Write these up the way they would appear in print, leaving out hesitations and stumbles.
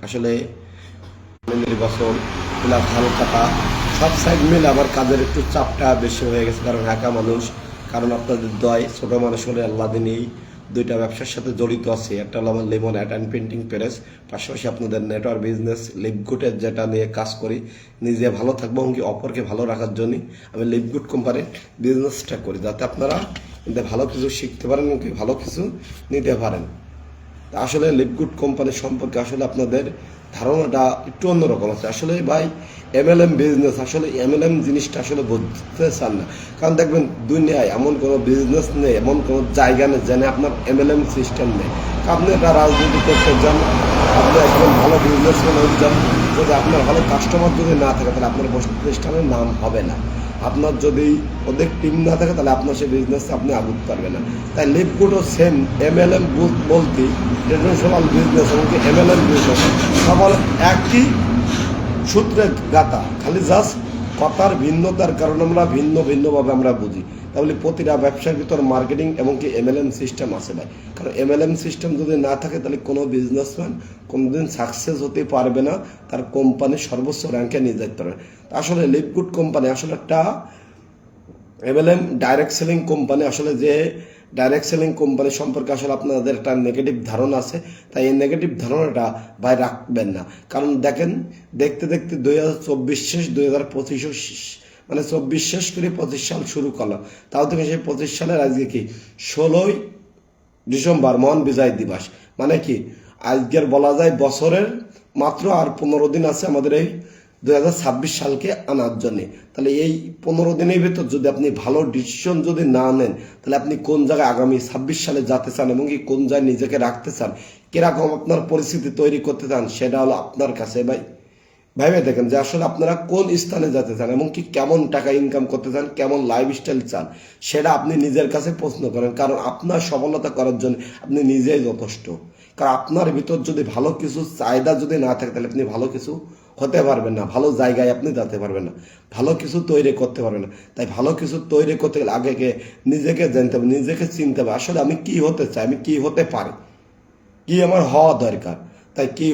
আসলে নির্বাচন প্লাস হালকাটা সব সাইড মিলে আমার কাজের একটু চাপটা বেশি হয়ে গেছে, কারণ একা মানুষ। কারণ আপনাদের দয় ছোট মানুষ হলে আল্লাহ দিনেই দুইটা ব্যবসার সাথে জড়িত আছে। একটা হলো আমার lemon art and painting press, পাশাপাশি আপনাদের নেটওয়ার্ক বিজনেস লিপগুডের যেটা নিয়ে কাজ করি। নিজে ভালো থাকবো এবং কি অপরকে ভালো রাখার জন্য আমি লিপগুড কোম্পানির বিজনেসটা করি, যাতে আপনারা এতে ভালো কিছু শিখতে পারেন এবং কি ভালো কিছু নিতে পারেন। আসলে লিপগুড কোম্পানি সম্পর্কে আসলে আপনাদের ধারণাটা একটু অন্যরকম আছে। আসলে ভাই এমএলএম বিজনেস, আসলে এমএলএম জিনিসটা আসলে বুঝতে চান না। কারণ দেখবেন দুনিয়ায় এমন কোনো বিজনেস নেই, এমন কোনো জায়গা নেই যেন আপনার এমএলএম সিস্টেম নেই। আপনি একটা রাজনীতি করতে যান, আপনি একজন ভালো বিজনেসম্যান হয়ে যান, যদি আপনার ভালো কাস্টমার যদি না থাকে তাহলে আপনার প্রতিষ্ঠানের নাম হবে না। আপনার যদি ওদের টিম না থাকে তাহলে আপনার সেই বিজনেসে আপনি আগুতে পারবেন না। তাই লিপগুডও সেম এমএলএম বলতে ট্রেডিশনাল বিজনেস এবং এমএলএম বিজনেস সবার একই সূত্রে গাথা, খালি জাস্ট কথার ভিন্নতার কারণে আমরা ভিন্ন ভিন্নভাবে আমরা বুঝি। তাহলে প্রতিটা ব্যবসার ভিতর মার্কেটিং এবং কি এমএলএম সিস্টেম আছে ভাই। কারণ এমএলএম সিস্টেম যদি না থাকে তাহলে কোনো বিজনেসম্যান কোনোদিন সাকসেস হতে পারবে না, তার কোম্পানি সর্বোচ্চ র্যাঙ্কে নিয়ে যেতে পারবে। আসলে লিপগুড কোম্পানি আসলে একটা এমএলএম ডাইরেক্ট সেলিং কোম্পানি। আসলে যে ডাইরেক্ট সেলিং কোম্পানি সম্পর্কে আসলে আপনাদের একটা নেগেটিভ ধারণা আছে, তাই এই নেগেটিভ ধারণাটা ভাই রাখবেন না। কারণ দেখেন, দেখতে দেখতে 2024 শেষ, 2025 শেষ, মানে 24 শেষ করে 25 সাল শুরু করলাম। তাও থেকে সেই 25 সালের আজকে কি 16ই ডিসেম্বর, মহান বিজয় দিবস। মানে কি আজকের বলা যায় বছরের মাত্র আর 15 দিন আছে আমাদের এই 2026 সালকে আনার জন্যে। তাহলে এই 15 দিনের ভিতর যদি আপনি ভালো ডিসিশন যদি না নেন, তাহলে আপনি কোন জায়গায় আগামী 26 সালে যেতে চান এবং কি কোন জায়গায় নিজেকে রাখতে চান, কিরকম আপনার পরিস্থিতি তৈরি করতে চান, সেটা হলো আপনার কাছে ভাই। ভাইবে দেখেন যে আসলে আপনারা কোন স্থানে যেতে চান এবং কি কেমন টাকা ইনকাম করতে চান, কেমন লাইফস্টাইল চান, সেটা আপনি নিজের কাছে প্রশ্ন করেন। কারণ আপনার সফলতা করার জন্য আপনি নিজেই যথেষ্ট। কারণ আপনার ভিতর যদি ভালো কিছু চাহিদা যদি না থাকে তাহলে আপনি ভালো কিছু হতে পারবেন না, ভালো জায়গায় আপনি যেতে পারবেন না, ভালো কিছু তৈরি করতে পারবেন না। তাই ভালো কিছু তৈরি করতে গেলে আগে নিজেকে জানতে হবে, নিজেকে চিনতে হবে আসলে আমি কি হতে চাই, আমি কি হতে পারি, কি আমার হওয়া দরকার। তাই কি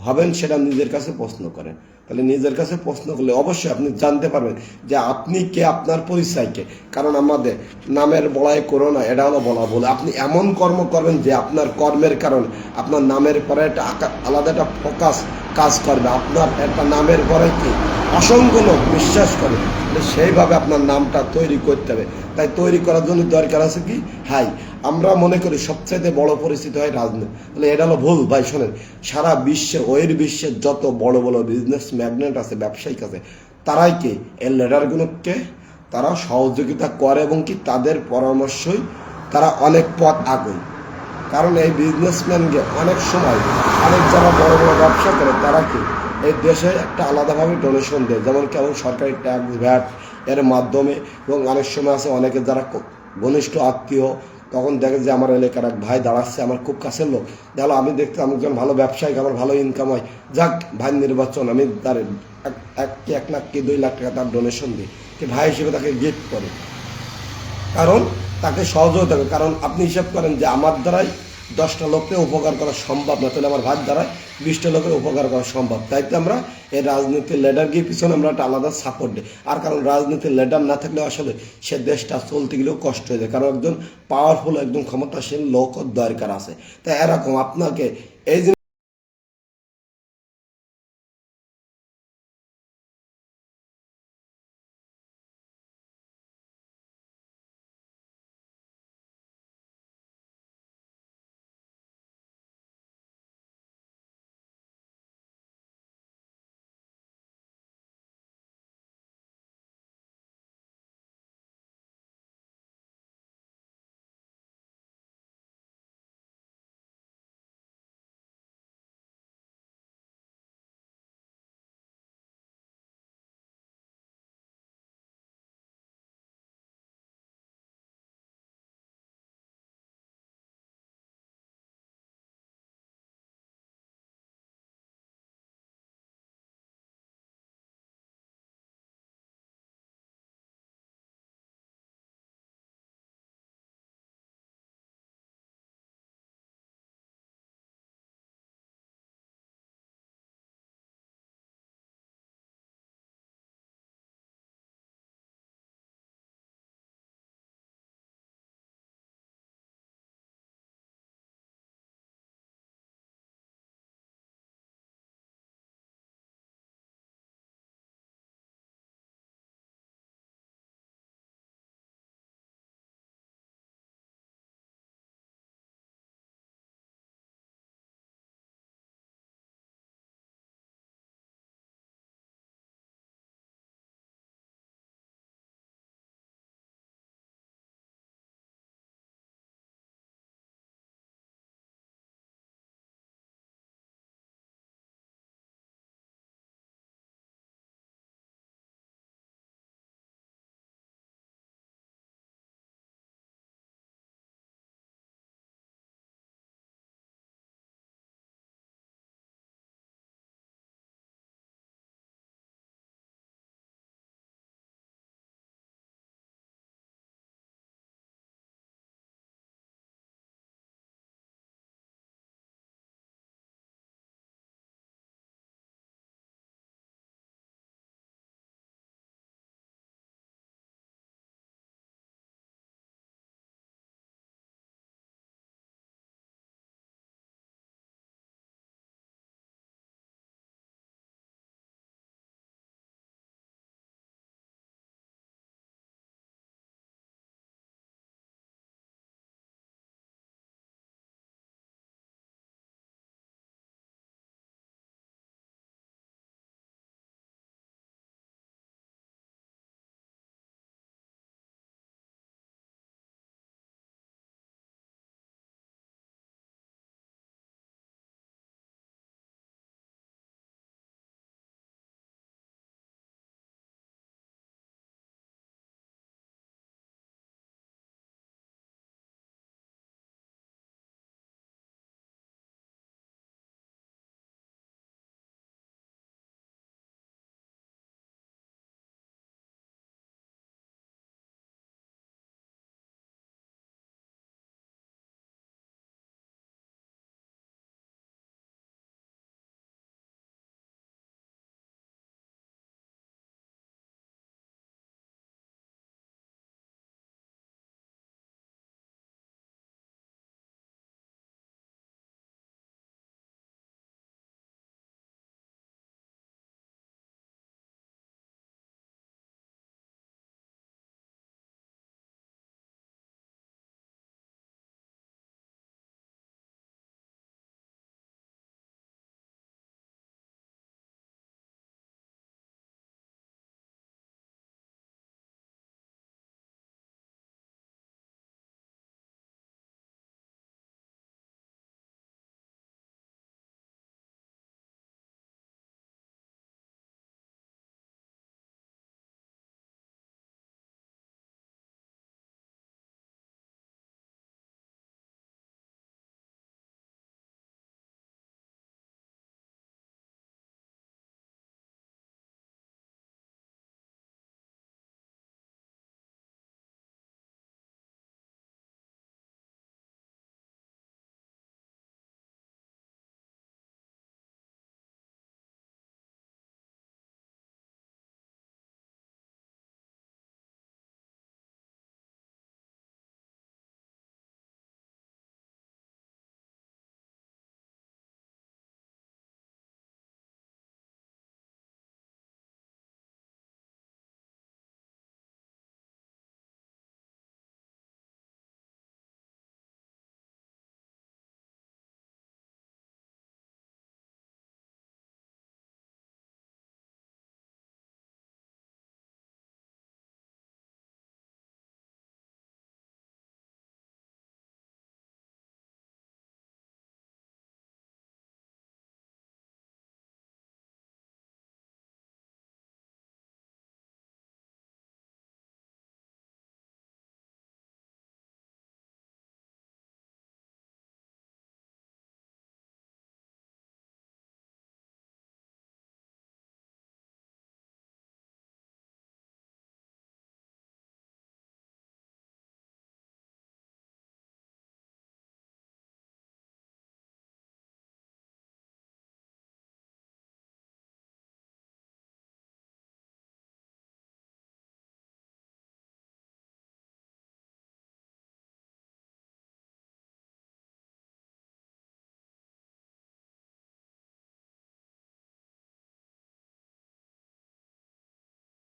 হবেন সেটা নিজের কাছে প্রশ্ন করেন। তাহলে নিজের কাছে প্রশ্ন করলে অবশ্যই আপনি জানতে পারবেন যে আপনি কে, আপনার পরিচয় কে। কারণ আমাদের নামের বড়াই করো না, এটা হলো বলা বলে। আপনি এমন কর্ম করবেন যে আপনার কর্মের কারণে আপনার নামের পরে একটা আলাদা একটা ফোকাস কাজ করবে। আপনার একটা নামের পরে কি অসংখ্য লোক বিশ্বাস করে, সেইভাবে আপনার নামটা তৈরি করতে হবে। তাই তৈরি করার জন্য দরকার আছে কি, হাই আমরা মনে করি সবচাইতে বড় পরিস্থিতি হয় রাজনীতি। তাহলে এটা হলো ভুল ভাই। শোনেন, সারা বিশ্বে বিশ্বের যত বড় বড় বিজনেস ম্যাগনেট আছে, ব্যবসায়িক আছে, তারাই কি এই লিডারগুলোকে তারা সহযোগিতা করে এবং কি তাদের পরামর্শই তারা অনেক পথ আগায়। কারণ এই বিজনেসম্যানকে অনেক সময় অনেক যারা বড় বড় ব্যবসা করে তারা কি এই দেশে একটা আলাদাভাবে ডোনেশন দেয়, যেমন কেমন সরকারি ট্যাক্স ভ্যাট এর মাধ্যমে। এবং অনেক সময় আছে অনেকে যারা ঘনিষ্ঠ আত্মীয়, তখন দেখে যে আমার এলাকার এক ভাই দাঁড়াচ্ছে, আমার খুব কাছের লোক, দেখলো আমি দেখতে আমি একজন ভালো ব্যবসায়িক, আমার ভালো ইনকাম হয়, যাক ভাই নির্বাচন, আমি তার 1 লাখ কি 2 লাখ টাকা তার ডোনেশন দিই, কি ভাই হিসেবে তাকে গিফট করে। কারণ তাকে সহযোগিতা করে। কারণ আপনি হিসাব করেন যে আমার দ্বারাই 10টা লোককে উপকার করা সম্ভব না, তাহলে আমার ভাই দ্বারাই 20টা লোকের উপকার করা সম্ভব। তাই তো আমরা এই রাজনীতির লিডারকে পিছনে আমরা একটা আলাদা সাপোর্ট দিই। আর কারণ রাজনীতির লিডার না থাকলে আসলে সে দেশটা চলতে গেলেও কষ্ট হয়ে যায়, কারণ একজন পাওয়ারফুল একজন ক্ষমতাশীল লোক দরকার আছে। তাই এরকম আপনাকে এই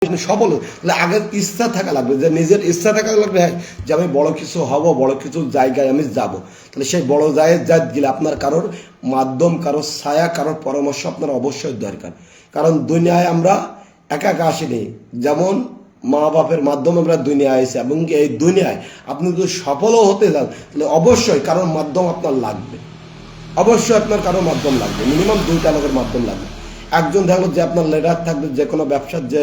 সফল তাহলে আগে ইচ্ছা থাকা লাগবে, যে নিজের ইচ্ছা থাকা লাগবে, হ্যাঁ যে আমি বড় কিছু হব, বড় কিছু জায়গায় আমি যাব। তাহলে সেই বড় জায়গায় যা গেলে আপনার কারোর মাধ্যম, কারোর ছায়া, কারোর পরামর্শ আপনার অবশ্যই দরকার। কারণ দুনিয়ায় আমরা একা একা আসিনি, যেমন মা বাপের মাধ্যমে আমরা দুনিয়ায় এসেছি, এবং এই দুনিয়ায় আপনি যদি সফলও হতে যান তাহলে অবশ্যই কারোর মাধ্যম আপনার লাগবে, অবশ্যই আপনার কারো মাধ্যম লাগবে, মিনিমাম 2টা লোকের মাধ্যম লাগবে। একজন থাকলো যে আপনার লিডার থাকবে, যে কোনো ব্যবসার যে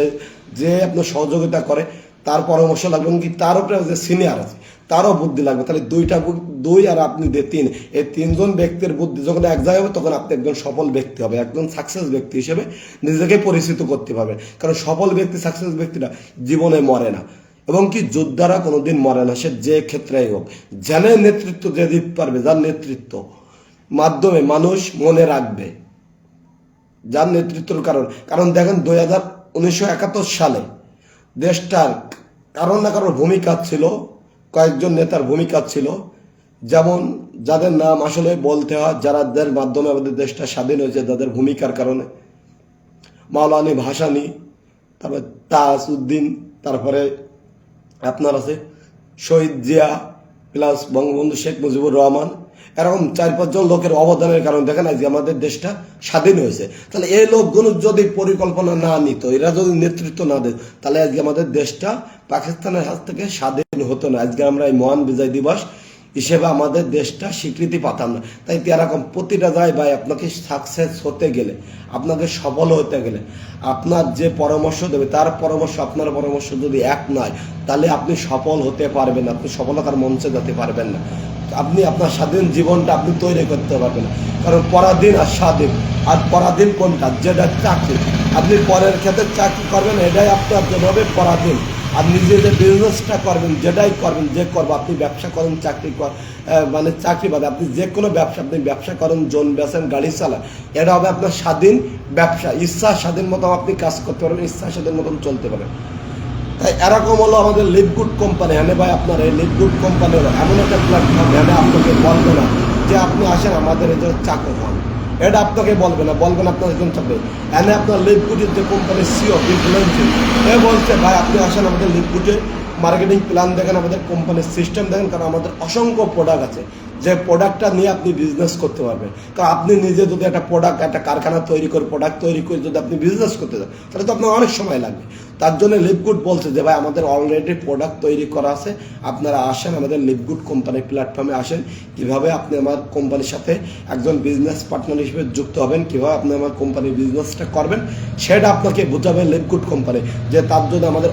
যে আপনার সহযোগিতা করে তার পরামর্শ লাগবে, এবং কি তার উপরে যে সিনিয়র আছে তারও বুদ্ধি লাগবে। তাহলে দুই আর আপনি তিন, এই 3জন ব্যক্তির বুদ্ধি যখন এক জায়গায় হবে তখন আপনি একজন সফল ব্যক্তি হবে, একজন সাকসেস ব্যক্তি হিসেবে নিজেকে পরিচিত করতে পারবে। কারণ সফল ব্যক্তি, সাকসেস ব্যক্তিরা জীবনে মরে না, এবং কি যোদ্ধারা কোনোদিন মরে না, সে যে ক্ষেত্রেই হোক। জেনে নেতৃত্ব যে দিতে পারবে, যার নেতৃত্ব মাধ্যমে মানুষ মনে রাখবে, যার নেতৃত্বের কারণ দেখেন 1971 সালে দেশটার কারো না কারোর ভূমিকা ছিল, কয়েকজন নেতার ভূমিকা ছিল, যেমন যাদের নাম আসলে বলতে হয়, যাদের মাধ্যমে আমাদের দেশটা স্বাধীন হয়েছে, যাদের ভূমিকার কারণে মাওলানা ভাসানী, তারপরে তাজ উদ্দিন, তারপরে আপনার আছে শহীদ জিয়া, প্লাস বঙ্গবন্ধু শেখ মুজিবুর রহমান, এরকম 4-5 জন লোকের অবদানের কারণে দেখেন আজকে আমাদের দেশটা স্বাধীন হয়েছে। তাহলে এই লোকগুলো যদি পরিকল্পনা না নিত, এরা যদি নেতৃত্ব না দেয়, তাহলে আজকে আমাদের দেশটা পাকিস্তানের হাত থেকে স্বাধীন হতো না। আজকে আমরা এই মহান বিজয় দিবস হিসেবে আমাদের দেশটা স্বীকৃতি পাতাম না। তাই এরকম প্রতিটা জায়গায় ভাই, আপনাকে সাকসেস হতে গেলে, আপনাকে সফল হতে গেলে, আপনার যে পরামর্শ দেবে তার পরামর্শ আপনার পরামর্শ যদি এক নয়, তাহলে আপনি সফল হতে পারবেন না, আপনি সফলতার মঞ্চে যেতে পারবেন না, আপনি আপনার স্বাধীন জীবনটা আপনি তৈরি করতে পারবেন না। কারণ পরাধীন আর স্বাধীন, আর পরাধীন কোনটা? যেটা চাকরি, আপনি পরের ক্ষেত্রে চাকরি করবেন, এটাই আপনার যেভাবে পরাধীন। আর নিজে যে বিজনেসটা করবেন, যেটাই করবেন, যে করবো, আপনি ব্যবসা করেন, মানে চাকরি বাদে আপনি যে কোনো ব্যবসা, আপনি ব্যবসা করেন, জোন বেচেন, গাড়ি চালান, এটা হবে আপনার স্বাধীন ব্যবসা। ইচ্ছা স্বাধীন মতো আপনি কাজ করতে পারবেন, ইচ্ছা স্বাধীন মতন চলতে পারেন। তাই এরকম হলো আমাদের লিভগুড কোম্পানি। হ্যাঁ ভাই, আপনার এই লিভগুড কোম্পানি হলো এমন একটা প্ল্যাটফর্ম, হ্যাঁ আপনাকে বলবে না যে আপনি আসেন আমাদের এই যে চাকর হন, এটা আপনাকে বলবে না, বলবেন আপনার একজন চাকরি। এনে আপনার লিভগুডের যে কোম্পানির সিও এ বলছে ভাই আপনি আসেন আমাদের লিভগুডে, মার্কেটিং প্ল্যান দেখেন, আমাদের কোম্পানির সিস্টেম দেখেন, কারণ আমাদের অসংখ্য প্রোডাক্ট আছে, যে প্রোডাক্টটা নিয়ে আপনি বিজনেস করতে পারবেন। কারণ আপনি নিজে যদি একটা প্রোডাক্ট, একটা কারখানা তৈরি করে, প্রোডাক্ট তৈরি করে যদি আপনি বিজনেস করতে চান, তাহলে তো আপনার অনেক সময় লাগবে। তার জন্য লিভগুড বলছে যে ভাই আমাদের অলরেডি প্রোডাক্ট তৈরি করা আছে, আপনারা আসেন আমাদের লিভগুড কোম্পানির প্ল্যাটফর্মে আসেন। কিভাবে আপনি আমার কোম্পানির সাথে একজন বিজনেস পার্টনার হিসেবে যুক্ত হবেন, কিভাবে আপনি আমার কোম্পানির বিজনেসটা করবেন, সেটা আপনাকে বোঝাবে লিভগুড কোম্পানি। যে তার জন্য আমাদের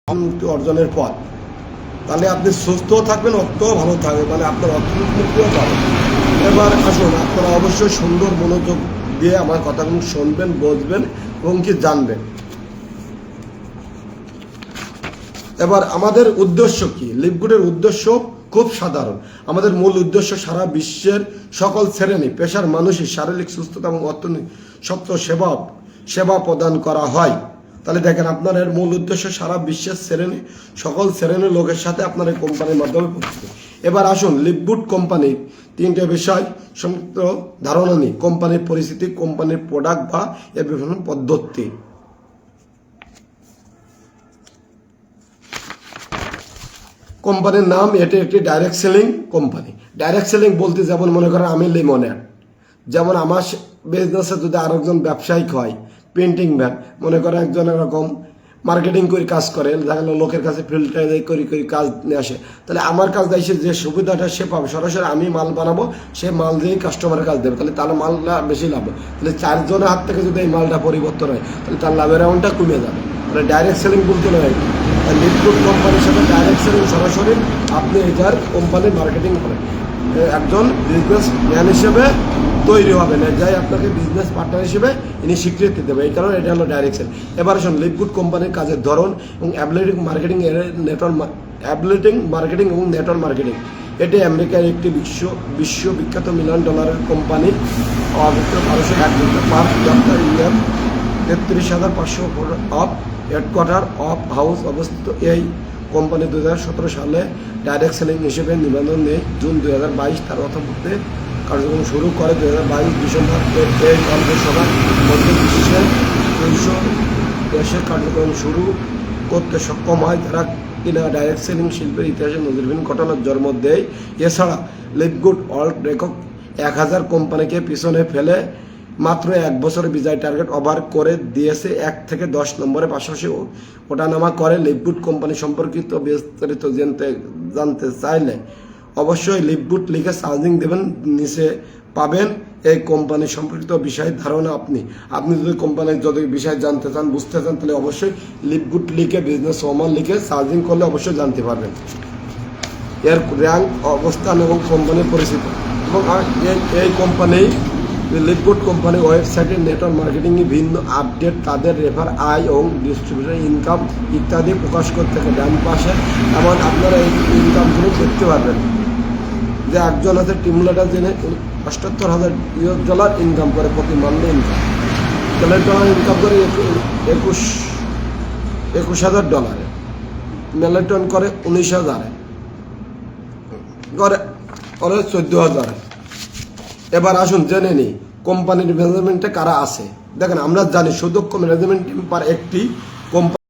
মুক্তি অর্জনের পর, তাহলে আপনি সুস্থও থাকবেন, অর্থও ভালো থাকবে, মানে আপনার অর্থনীতিও পাবেন। এবার আসুন, আপনারা অবশ্যই সুন্দর মনোযোগ দিয়ে আমার কথাগুলো শুনবেন, বুঝবেন এবং কি জানবেন। এবার আমাদের উদ্দেশ্য কি? লিভগুডের উদ্দেশ্য খুব সাধারণ। আমাদের মূল উদ্দেশ্য সারা বিশ্বের সকল শ্রেণী পেশার মানুষের শারীরিক সুস্থতা এবং অর্থনৈতিক সত্য সেবা প্রদান করা হয়। তাহলে দেখেন, আপনার এর মূল উদ্দেশ্য সারা বিশ্বের সকল শ্রেণীর লোকের সাথে আপনার এই কোম্পানির মাধ্যমে পরিচিত। এবার আসুন, লিভগুড কোম্পানির তিনটে বিষয় সংক্ষিপ্ত ধারণা নিই। কোম্পানির পরিস্থিতি, কোম্পানির প্রোডাক্ট বা এর বিভিন্ন পদ্ধতি। কোম্পানির নাম, এটি একটি direct selling company. Direct selling বলতে যেমন মনে করেন আমি লিমোনেড, যেমন আমার বিজনেসে যদি আরেকজন ব্যবসায়িক হয়, প্রিন্টিং ব্যাগ, মনে করেন একজন এরকম মার্কেটিং করে কাজ করে, দেখা গেলো লোকের কাছে ফিল্টার করে কাজ নিয়ে আসে, তাহলে আমার কাজ দেয় যে সুবিধাটা সে পাবে, সরাসরি আমি মাল বানাবো, সে মাল দিয়েই কাস্টমারের কাজ দেবে, তাহলে মালটা বেশি লাভ। তাহলে চারজনের হাত থেকে যদি এই মালটা পরিবর্তন হয়, তাহলে তার লাভের অ্যামাউন্টটা কমে যাবে। তাহলে ডাইরেক্ট সেলিং বলতে নয়, লিভগুড কোম্পানির সাথে ডাইরেক্ট সেলিং সরাসরি আপনি এটার কোম্পানির মার্কেটিং করেন, একজন বিজনেস ম্যান হিসেবে তৈরি হবেন, যাই আপনাকে বিজনেস পার্টনার হিসেবে ইনি স্বীকৃতি দেবে। এই কারণে এটা হলো ডাইরেক্ট সেল। এবার আসুন, লিভগুড কোম্পানির কাজের ধরন এবং অ্যাবিলিটি মার্কেটিং এবং নেটওয়ার্ক মার্কেটিং। এটি আমেরিকার একটি বিশ্ববিখ্যাত $1 million company. Indian 33,500 of headquarter of house অবস্থিত। এই কোম্পানি 2017 সালে ডাইরেক্ট সেলিং হিসেবে নিবন্ধন নেয়। জুন 2022 তার অর্থমধ্যে কার্যক্রম শুরু করে। 2022 ডিসেম্বর এই কর্মসভার মধ্যে বিশ্বের 300 দেশে কার্যক্রম শুরু করতে সক্ষম হয়, যারা কিনা ডাইরেক্ট সেলিং শিল্পের ইতিহাসে নজিরবিহীন ঘটনার জন্ম দেয়। এছাড়া লিভগুড ওয়ার্ল্ড রেকর্ড 1000 কোম্পানিকে পিছনে ফেলে মাত্র 1 বছরে বিজয় টার্গেট ওভার করে দিয়েছে 1 থেকে 10 নম্বরে। পাশাপাশি ওঠানামা করে। লিভগুড কোম্পানি সম্পর্কিত বিস্তারিত জানতে চাইলে অবশ্যই লিভগুড লিখে সার্চিং দেবেন, নিচে পাবেন এই কোম্পানি সম্পর্কিত বিষয়ের ধারণা। আপনি যদি কোম্পানির যদি বিষয় জানতে চান, বুঝতে চান, তাহলে অবশ্যই লিভগুড লিখে বিজনেস ওমান লিখে সার্চিং করলে অবশ্যই জানতে পারবেন এর র্যাঙ্ক, অবস্থান এবং কোম্পানির পরিচিতি। এবং এই কোম্পানি লিভগুড কোম্পানি ওয়েবসাইটে নেটওয়ার্ক মার্কেটিং ভিন্ন আপডেট, তাদের রেফার আয় এবং ডিস্ট্রিবিউশন ইনকাম ইত্যাদি প্রকাশ করতে থাকে ডান পাশে। এমন আপনারা এই ইনকামগুলো দেখতে পারবেন যে একজন আছে টিম লিডার, যিনি $78,000 ইনকাম করে প্রতি মান্থলি ইনকাম। মেলেটন ইনকাম করে $21,000, মেলেটন করে 19,000, করে 14,000। এবার আসুন জেনে নিই কোম্পানির ম্যানেজমেন্টে কারা আছে। দেখেন, আমরা জানি সুদক্ষ ম্যানেজমেন্ট টিম পার একটি কোম্পানি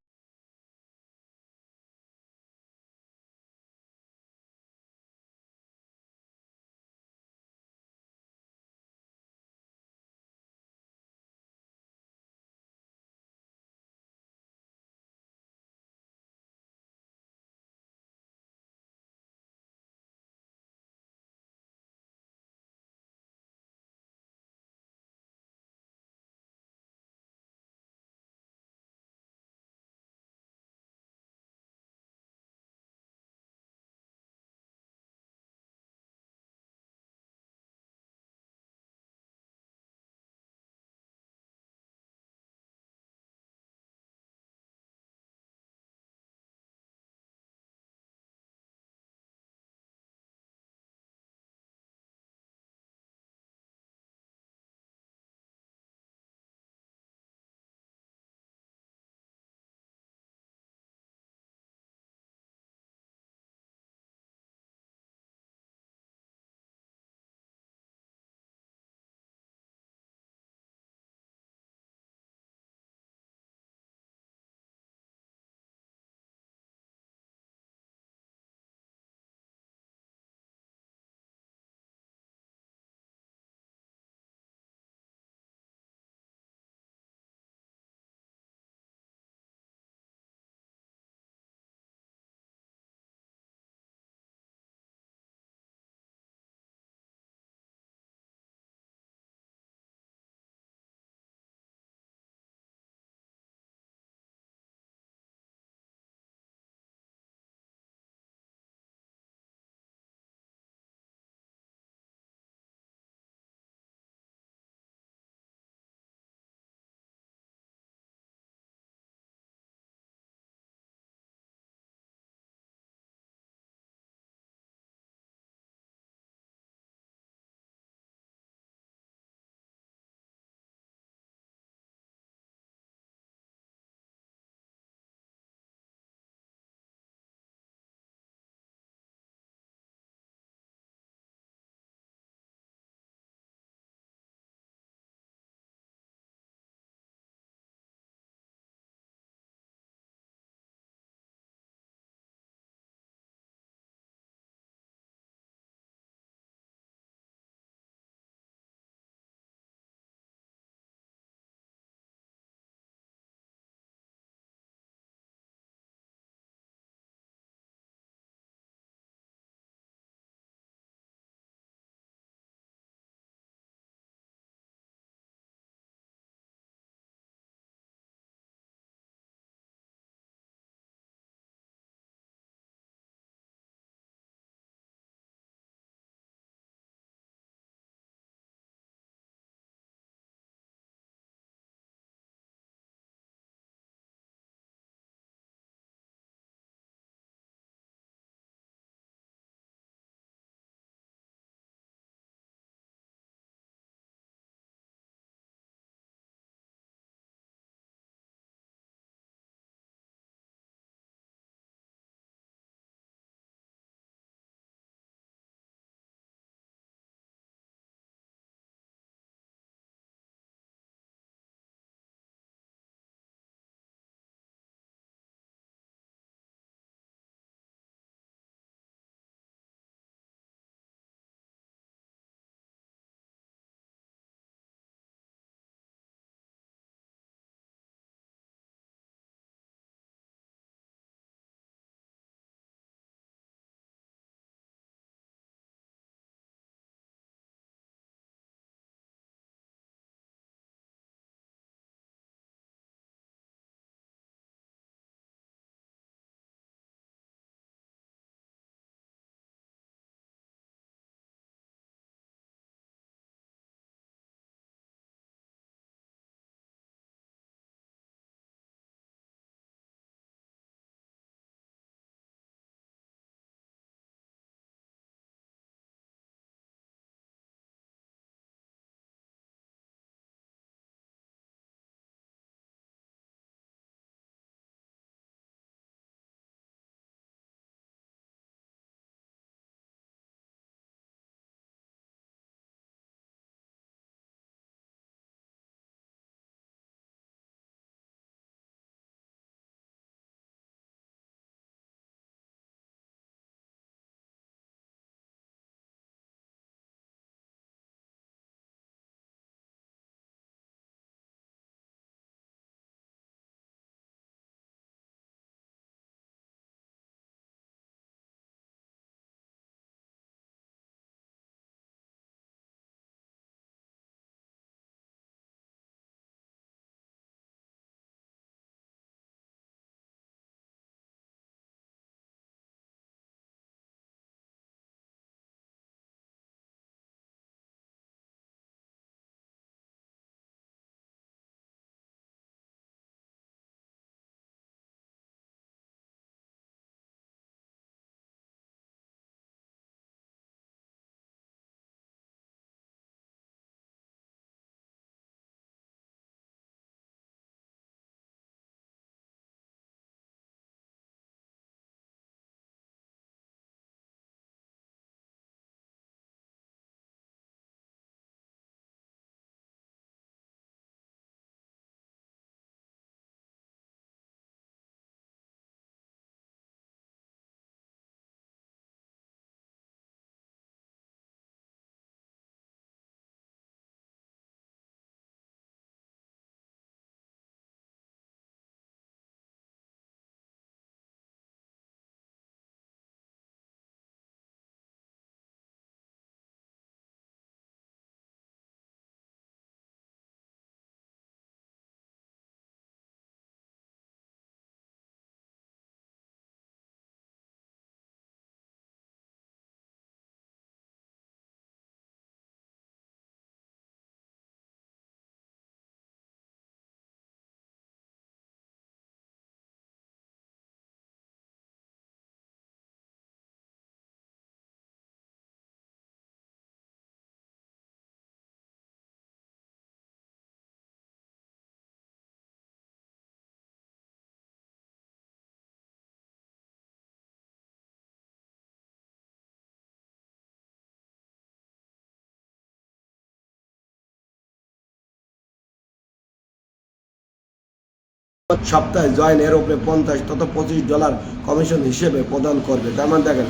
সপ্তাহে জয়েন এর উপরে 50 তত $25 কমিশন হিসেবে প্রদান করবে। তার মানে দেখেন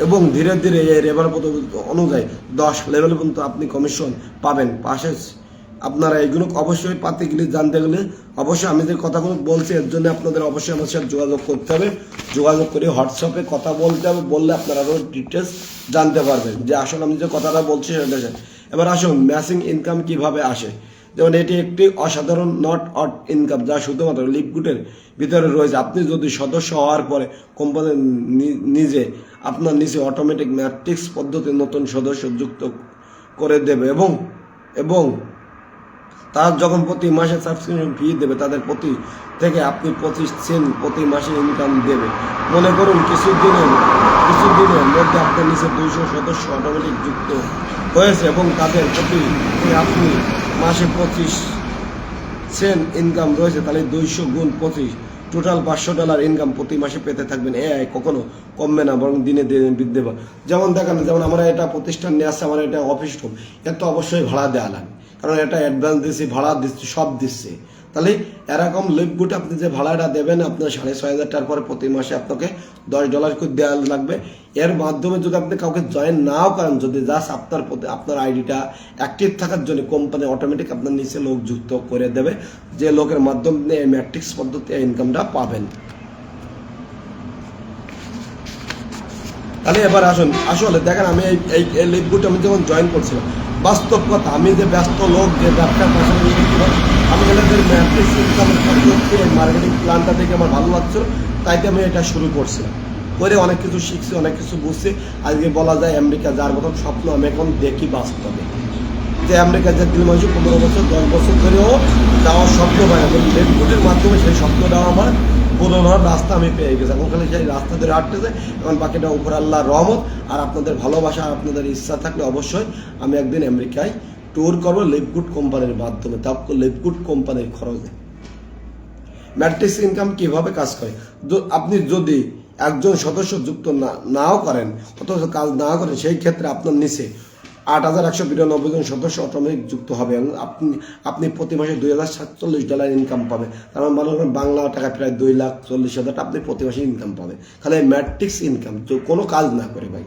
এবং ধীরে ধীরে এই লেভেল অনুযায়ী 10 লেভেল পর্যন্ত আপনি কমিশন পাবেন। পাশে আপনারা এইগুলো অবশ্যই পাতে গেলে জানতে গেলে অবশ্যই আমি যে কথাগুলো বলছি এর জন্য আপনাদের অবশ্যই আমার সাথে যোগাযোগ করতে হবে। যোগাযোগ করে হোয়াটসঅ্যাপে কথা বলতে হবে, বললে আপনারা আরও ডিটেলস জানতে পারবেন যে আসলে আমি যে কথাটা বলছি সেটা দেখেন। এবার আসুন ম্যাচিং ইনকাম কিভাবে আসে। যেমন এটি একটি অসাধারণ নট অড ইনকাম যা শুধুমাত্র লিপগুটের ভিতরে রয়েছে। আপনি যদি সদস্য হওয়ার পরে কোম্পানি নিজে আপনার নিচে অটোমেটিক ম্যাট্রিক্স পদ্ধতি নতুন সদস্য যুক্ত করে দেবে এবং তারা যখন প্রতি মাসে সাবস্ক্রিপশন ফি দেবে তাদের প্রতি থেকে আপনি 25 সেন্ট প্রতি মাসে ইনকাম দেবে। মনে করুন কিছুদিনের মধ্যে আপনার নিচে 200 সদস্য অটোমেটিক যুক্ত হয়েছে এবং তাদের প্রতি আপনি মাসে 25 সেন্ট ইনকাম রয়েছে, তাহলে 200 গুণ 25 টোটাল $500 ইনকাম প্রতি মাসে পেতে থাকবেন। কখনো কমবে না, বরং দিনে দিনে বৃদ্ধি পাবে। যেমন দেখেন, যেমন আমরা এটা প্রতিষ্ঠান নিয়ে আসছে, আমার এটা অফিস রুম, এর তো অবশ্যই ভাড়া দেওয়া লাগে, কারণ এটা অ্যাডভান্স দিচ্ছি, ভাড়া দিচ্ছি, সব দিচ্ছে। তাহলে এরকম লিপগুট আপনি যে ভাড়াটা দেবেন আপনার 6,500 টাকার পরে প্রতি মাসে আপনাকে $10 করে দেওয়া লাগবে। এর মাধ্যমে যদি আপনি কাউকে জয়েন নাও করেন, যদি জাস্ট আপনার আইডিটা অ্যাক্টিভ থাকার জন্য কোম্পানি অটোমেটিক আপনার নিচে লোক যুক্ত করে দেবে, যে লোকের মাধ্যমে এই ম্যাট্রিক্স পদ্ধতি ইনকামটা পাবেন। তাহলে এবার আসলে দেখেন, আমি এই লিপগুট আমি যখন জয়েন করছিলাম, বাস্তব কথা, আমি যে ব্যস্ত লোক যে ব্যবসার পাশাপাশি আমি এদের ম্যাট্রিক্স ইনকামের পদ্ধতি মার্কেটিং প্ল্যানটা দেখে আমার ভালো লাগছিল, তাইতে আমি এটা শুরু করছিলাম। করে অনেক কিছু শিখছি, অনেক কিছু বুঝছি। আজকে বলা যায় আমেরিকা যার মতন স্বপ্ন আমি এখন দেখি বাস্তবে, যে আমেরিকা যে দিন মানুষ 15 বছর 10 বছর ধরেও যাওয়ার স্বপ্ন পায়, এবং লিপগুটের মাধ্যমে সেই স্বপ্নটাও আমার পূরণ হওয়ার রাস্তা আমি পেয়ে গেছি। এখন খালি সেই রাস্তা ধরে হাঁটতেছে, এখন বাকিটা উপর আল্লাহর রহমত আর আপনাদের ভালোবাসা আর আপনাদের ইচ্ছা থাকলে অবশ্যই আমি একদিন আমেরিকায় ট্যুর করবো লিপগুট কোম্পানির মাধ্যমে, তাও লিপগুট কোম্পানির খরচে। ম্যাট্রিক্স ইনকাম কিভাবে কাজ করে, আপনি যদি একজন সদস্য যুক্ত নাও করেন, অথচ কাজ না করেন, সেই ক্ষেত্রে আপনার নিচে 8,192 জন সদস্য অটোমেটিক যুক্ত হবে এবং আপনি প্রতি মাসে $2,047 ইনকাম পাবেন। তার মানে বাংলা টাকা প্রায় 2,40,000 আপনি প্রতি মাসে ইনকাম পাবে, খালি ম্যাট্রিক্স ইনকাম, কোনো কাজ না করে। ভাই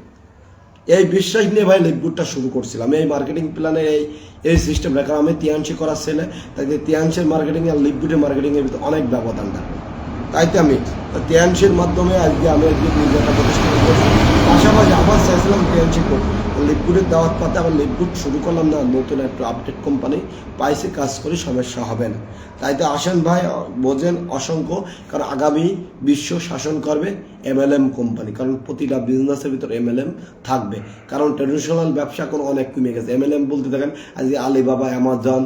এই বিশ্বাস নিয়ে ভাই লিপগুটটা শুরু করছিলাম, এই মার্কেটিং প্ল্যানের এই সিস্টেমটা, কারণ আমি তিয়াংশি করার ছেলে, তাই তিয়াংশের মার্কেটিং আর লিপগুটের মার্কেটিংয়ের ভিতরে অনেক ব্যবধান থাকে। তাইতে আমি তিয়াংশির মাধ্যমে আজকে আমি নিজে একটা প্রতিষ্ঠান করছি, পাশাপাশি আবার চাইছিলাম তিয়াংশি করবো। লিপগুটের দাওয়াত পাতে আবার লিপগুট শুরু করলাম না, নতুন একটা আপডেট কোম্পানি পাইছে, কাজ করে সমস্যা হবে না। তাই তো আসেন ভাই, বোঝেন অসংখ্য, কারণ আগামী বিশ্ব শাসন করবে MLM কোম্পানি, কারণ প্রতিটা বিজনেসের ভিতর MLM থাকবে, কারণ ট্রেডিশনাল ব্যবসা এখন অনেক কমে গেছে। MLM বলতে দেখেন আজকে আলিবাবা, অ্যামাজন,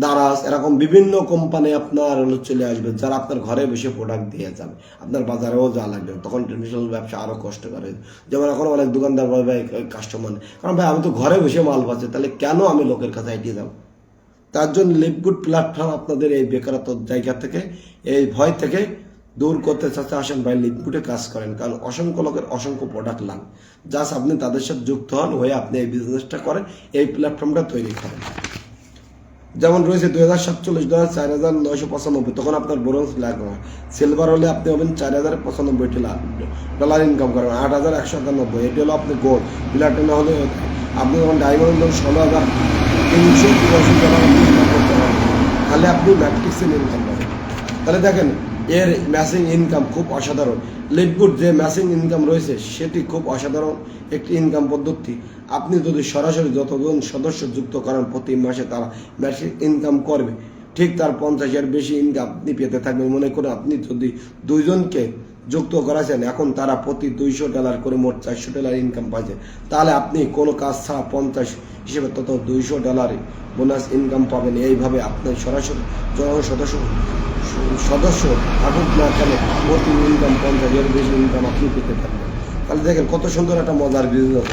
দারাজ, এরকম বিভিন্ন কোম্পানি আপনার চলে আসবে, যারা আপনার ঘরে বসে প্রোডাক্ট দিয়ে যাবে, আপনার বাজারেও যা লাগবে। তখন ট্রেডিশনাল ব্যবসা আরও কষ্ট করে। যেমন এখন অনেক দোকানদার ভাই কাস্টমার, কারণ ভাই আমি তো ঘরে বসে মাল পাচ্ছি, তাহলে কেন আমি লোকের কাছে এগিয়ে যাব? তার জন্য লিপগুট প্ল্যাটফর্ম আপনাদের এই বেকারত্ব জায়গা থেকে, এই ভয় থেকে দূর করতে চাচ্ছে। আসেন ভাই লিপগুটে কাজ করেন, কারণ অসংখ্য লোকের অসংখ্য প্রোডাক্ট লান, জাস্ট আপনি তাদের সাথে যুক্ত হন, হয়ে আপনি এই বিজনেসটা করেন, এই প্ল্যাটফর্মটা তৈরি করেন। যেমন রয়েছে $2,047, 4,995, তখন আপনার ব্রোঞ্জ লাগবে। সিলভার হলে আপনি হবেন $4,095 ইনকাম করবেন, 8,191, এটি হলো আপনি গোল্ড। প্লাটিনাম হলে আপনি যখন ডায়মন্ড হলেন $16,382 ইনকাম করতে পারবেন, তাহলে আপনি ম্যাট্রিক্সের ইনকাম পাবেন। তাহলে দেখেন এর ম্যাচিং ইনকাম খুব অসাধারণ। লিপগুট যে ম্যাচিং ইনকাম রয়েছে সেটি খুব অসাধারণ একটি ইনকাম পদ্ধতি। আপনি যদি সরাসরি যতজন সদস্য যুক্ত করেন প্রতি মাসে তারা ম্যাচিং ইনকাম করবে, ঠিক তার 50-এর বেশি ইনকাম আপনি পেতে থাকবেন। মনে করুন আপনি যদি 2 জনকে যুক্ত করাছেন, এখন তারা প্রতি $200 করে মোট $400 ইনকাম পাচ্ছে, তাহলে আপনি কোনো কাজ ছাড়া 50 হিসেবে তত $200 বোনাস ইনকাম পাবেন। এইভাবে আপনি সরাসরি সদস্য থাকুক না কেন প্রতি ইনকাম 50-এর বেশি ইনকাম আপনি পেতে থাকবেন। তাহলে দেখেন কত সুন্দর একটা মজার বিজনেস।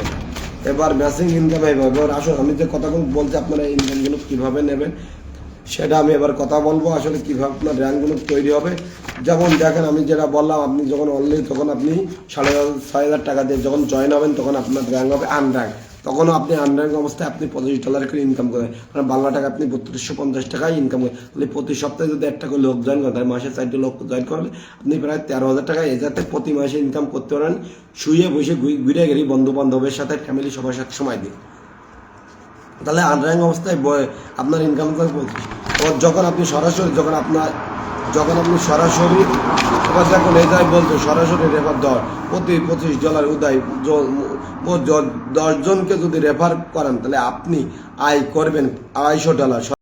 এবার ম্যাচিং ইনকাম এইভাবে। এবার আসুন আমি যে কথাগুলো বলছি আপনারা ইনকামগুলো কীভাবে নেবেন সেটা আমি এবার কথা বলবো, আসলে কীভাবে আপনার র্যাঙ্কগুলো তৈরি হবে। যেমন দেখেন আমি যেটা বললাম, আপনি যখন অনলাইন তখন আপনি 6,500 টাকা দিয়ে যখন জয়েন হবেন তখন আপনার র্যাঙ্ক হবে আনর্যাঙ্ক। তখনও আপনি আন্ডারিং অবস্থায় আপনি $25 করে ইনকাম করেন, কারণ বাংলা টাকা আপনি 3250 টাকায় ইনকাম করেন। তাহলে প্রতি সপ্তাহে যদি একটা করে লোক জয়েন করেন, তাহলে মাসে 4টি লোক জয়েন করলে আপনি প্রায় 13,000 টাকা এজাতে প্রতি মাসে ইনকাম করতে পারেন, শুয়ে বসে ঘুরে ঘুরি বন্ধু বান্ধবের সাথে, ফ্যামিলি সবার সাথে সময় দিয়ে। তাহলে আন্ডারিং অবস্থায় আপনার ইনকাম যখন আপনি সরাসরি যখন আপনি সরাসরি এবার দেখুন এই যাই বলতো সরাসরি রেফার দেওয়ার প্রতি $25 উদয় 10 জনকে যদি রেফার করেন, তাহলে আপনি আয় করবেন $250।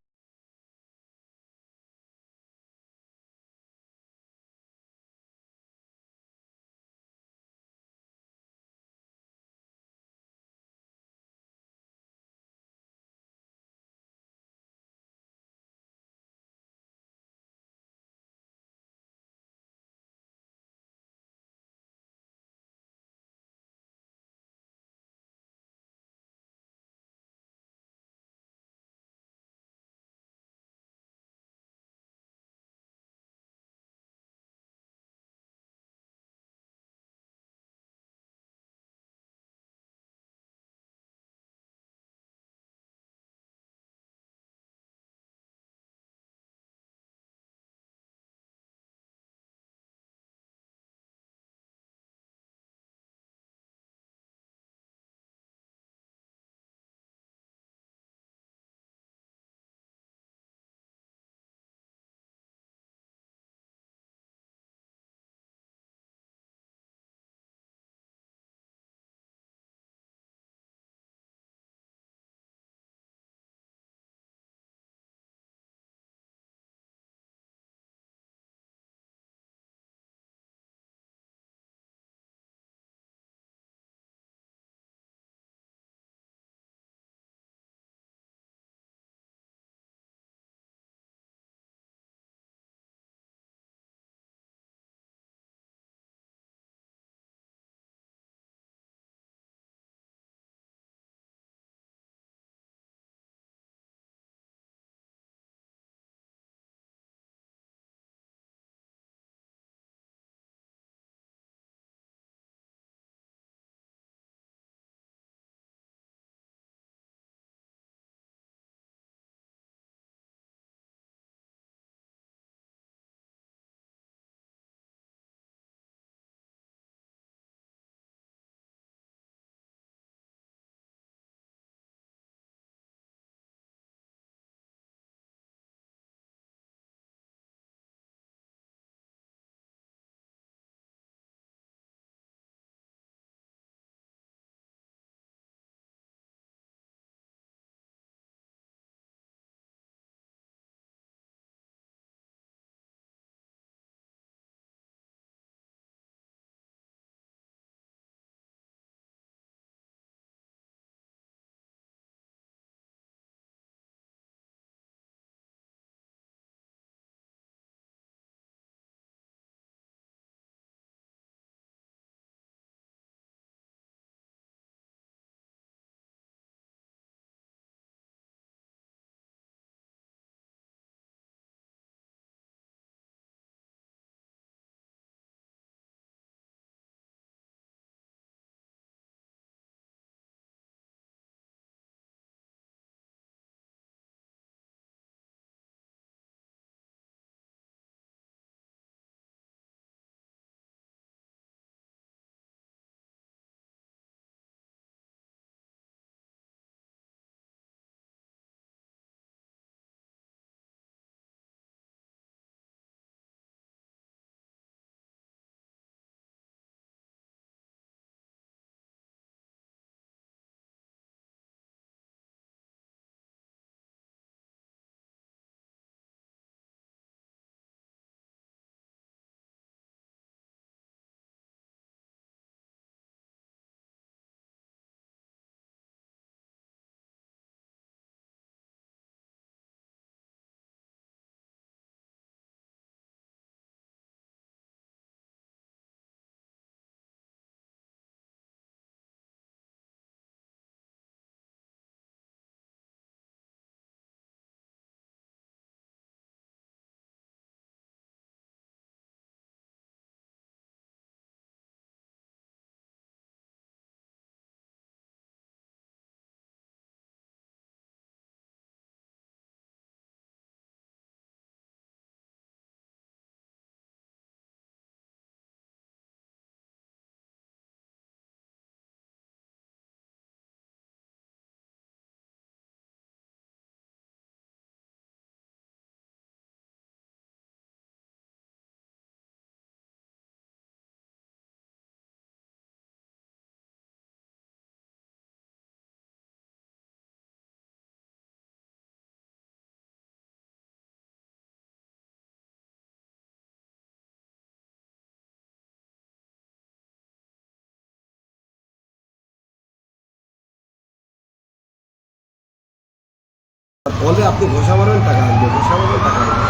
বলে আপনি ঘষা মারবেন টাকা আসবে, ঘষা মারবেন টাকা আসবে।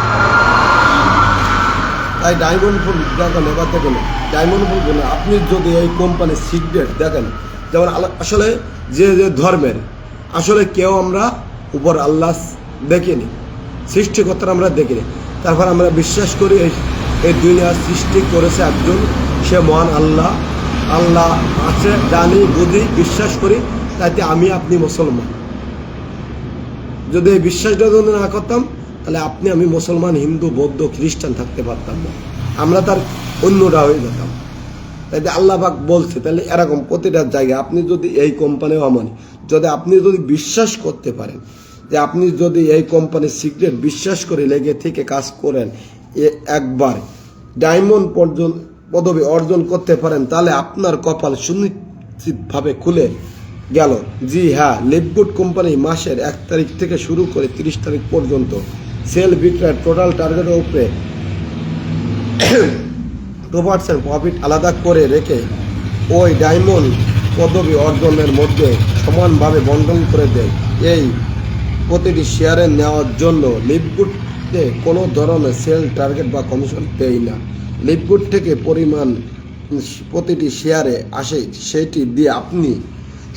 তাই ডায়মন্ড ফুল দেখেন, এবার দেখেন ডায়মন্ড ফুল বলে আপনি যদি এই কোম্পানির সিক্রেট দেখেন, যেমন আসলে যে যে ধর্মের আসলে কেউ আমরা উপর আল্লাহ দেখিনি, সৃষ্টিকর্তার আমরা দেখিনি, তারপর আমরা বিশ্বাস করি এই দুনিয়ার সৃষ্টি করেছে একজন, সে মহান আল্লাহ। আল্লাহ আছে জানি বুঝি বিশ্বাস করি, তাইতে আমি আপনি মুসলমান। যদি এই বিশ্বাসটা যদি না করতাম তাহলে আপনি আমি মুসলমান, হিন্দু, বৌদ্ধ, খ্রিস্টান থাকতে পারতাম না, আমরা তার অন্যরা হয়ে যেতাম। তাই আল্লাহ পাক বলছে তাহলে এরকম প্রতিটা জায়গায় আপনি যদি এই কোম্পানিও আমানি যদি আপনি যদি বিশ্বাস করতে পারেন, যে আপনি যদি এই কোম্পানির সিক্রেট বিশ্বাস করে লেগে থেকে কাজ করেন, একবার ডায়মন্ড পর্যন্ত পদবি অর্জন করতে পারেন, তাহলে আপনার কপাল সুনিশ্চিতভাবে খুলে গেল। জি হ্যাঁ, লিভগুড কোম্পানি মাসের 1 তারিখ থেকে শুরু করে 30 তারিখ পর্যন্ত সেল বিক্রয়ের টোটাল টার্গেটের উপরে 2% প্রফিট আলাদা করে রেখে ওই ডায়মন্ড পদবি অর্জনের মধ্যে সমানভাবে বন্টন করে দেয়। এই প্রতিটি শেয়ারে নেওয়ার জন্য লিভগুডে কোনো ধরনের সেল টার্গেট বা কমিশন দেয় না। লিভগুড থেকে পরিমাণ প্রতিটি শেয়ারে আসে, সেটি দিয়ে আপনি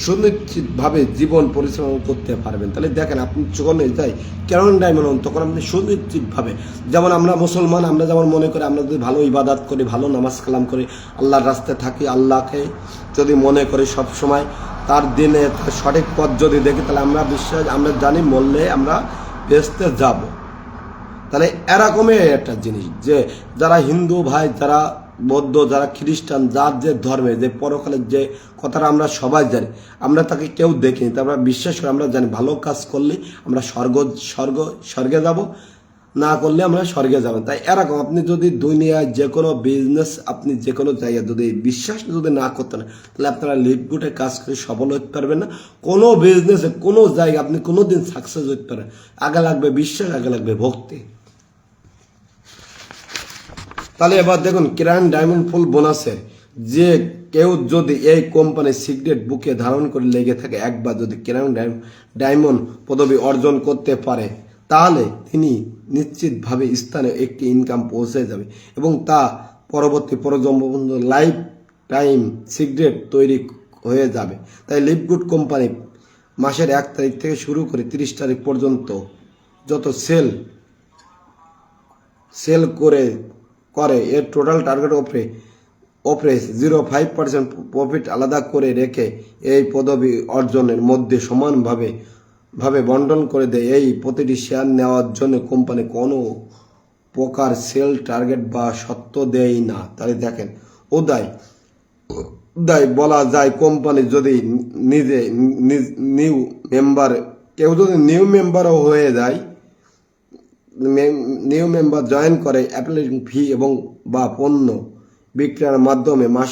সুনিশ্চিতভাবে জীবন পরিচালনা করতে পারবেন। তাহলে দেখেন আপনি যখন যাই কেন ডায়মন্ড, তখন আপনি সুনিশ্চিতভাবে, যেমন আমরা মুসলমান, আমরা যেমন মনে করি আমরা যদি ভালো ইবাদত করি, ভালো নামাজ কালাম করি, আল্লাহর রাস্তায় থাকি, আল্লাহকে যদি মনে করি সব সময়, তার দিনে তার সঠিক পথ যদি দেখি, তাহলে আমরা বিশ্বাস, আমরা জানি মরলে আমরা বেহেশতে যাব। তাহলে এরকমই একটা জিনিস যে যারা হিন্দু ভাই, যারা বৌদ্ধ, যারা খ্রিস্টান, যার যে ধর্মে যে পরকালের যে কথাটা আমরা সবাই জানি, আমরা তাকে কেউ দেখিনি, তা আমরা বিশ্বাস করি, আমরা জানি ভালো কাজ করলে আমরা স্বর্গে যাব, না করলে আমরা স্বর্গে যাব। তাই এরকম আপনি যদি দুনিয়ায় যে কোনো বিজনেস, আপনি যে কোনো জায়গায় যদি বিশ্বাস যদি না করতেন, তাহলে আপনারা লিভগুডে কাজ করে সফল হতে পারবেন না। কোনো বিজনেসে কোনো জায়গায় আপনি কোনো দিন সাকসেস হতে পারেন। আগে লাগবে বিশ্বাস, আগে লাগবে ভক্তি। তাহলে এবার দেখুন কিরান ডায়মন্ড ফুল বোনাসের যে কেউ যদি এই কোম্পানির সিক্রেট বুকে ধারণ করে লেগে থাকে, একবার যদি কিরান ডায়মন্ড পদবি অর্জন করতে পারে, তাহলে তিনি নিশ্চিতভাবে স্থানে একটি ইনকাম পৌঁছে যাবে এবং তা পরবর্তী প্রজন্ম পর্যন্ত লাইফ টাইম সিক্রেট তৈরি হয়ে যাবে। তাই লিভগুড কোম্পানি মাসের 1 তারিখ থেকে শুরু করে 30 তারিখ পর্যন্ত যত সেল করে এর টোটাল টার্গেটের ওপরে 0.5% প্রফিট আলাদা করে রেখে এই পদবি অর্জনের মধ্যে সমানভাবে বন্টন করে দেয়। এই প্রতিটি শেয়ার নেওয়ার জন্য কোম্পানি কোনো প্রকার সেল টার্গেট বা সত্য দেয় না। তাহলে দেখেন উদয় বলা যায়, কোম্পানি যদি নিজে নিউ মেম্বার, কেউ যদি নিউ মেম্বারও হয়ে যায়, নিউ মেম্বার জয়েন করে অ্যাপ্লিকেশন ফি এবং বা পণ্য বিক্রয়ের মাধ্যমে মাসে